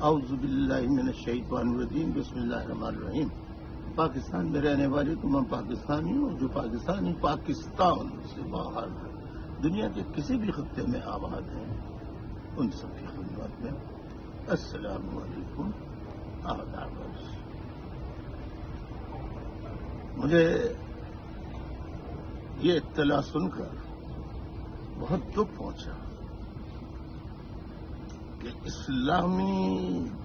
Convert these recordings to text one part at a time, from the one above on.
اعوذ باللہ من الشیطان الرجیم بسم اللہ الرحمن الرحیم. پاکستان میں رہنے والے تمام پاکستانی ہوں جو پاکستانی پاکستان سے باہر دنیا کے کسی بھی خطے میں آباد ہیں ان سب کی خدمت میں السلام علیکم آداب. مجھے یہ اطلاع سن کر بہت دکھ پہنچا کہ اسلامی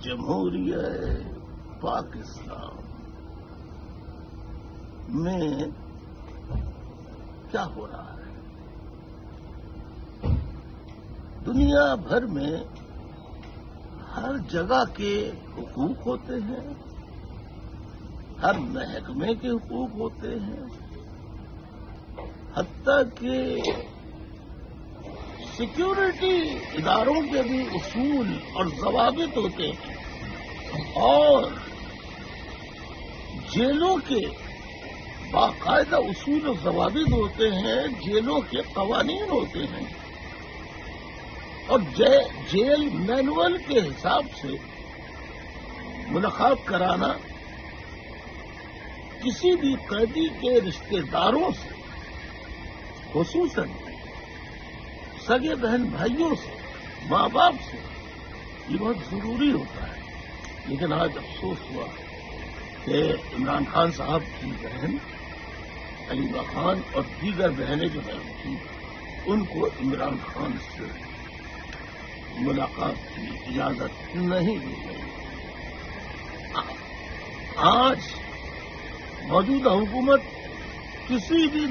جمہوریہ پاکستان میں کیا ہو رہا ہے. دنیا بھر میں ہر جگہ کے حقوق ہوتے ہیں, ہر محکمے کے حقوق ہوتے ہیں, حتیٰ کہ سیکیورٹی اداروں کے بھی اصول اور ضوابط ہوتے ہیں, اور جیلوں کے باقاعدہ اصول و ضوابط ہوتے ہیں, جیلوں کے قوانین ہوتے ہیں, اور جیل مینول کے حساب سے ملاقات کرانا کسی بھی قیدی کے رشتہ داروں سے, خصوصاً سگے بہن بھائیوں سے, ماں باپ سے, یہ بہت ضروری ہوتا ہے. لیکن آج افسوس ہوا کہ عمران خان صاحب کی بہن علیمہ خان اور دیگر بہنیں جو ہیں تھیں ان کو عمران خان سے ملاقات کی اجازت نہیں دی گئی. آج موجودہ حکومت کسی بھی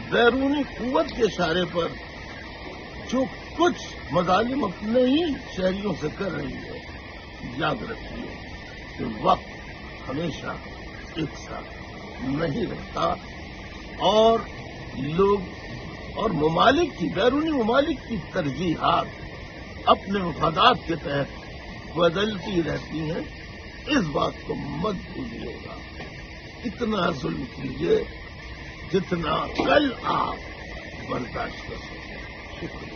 بیرونی قوت کے اشارے پر جو کچھ مظالم اپنے ہی شہریوں سے کر رہی ہے, یاد رکھیے کہ وقت ہمیشہ ایک ساتھ نہیں رہتا, اور لوگ اور ممالک کی, بیرونی ممالک کی ترجیحات اپنے مفادات کے تحت بدلتی رہتی ہیں. اس بات کو مت بھولیے گا. اتنا ظلم کیجیے جتنا کل آپ برداشت کر سکیں. شکریہ.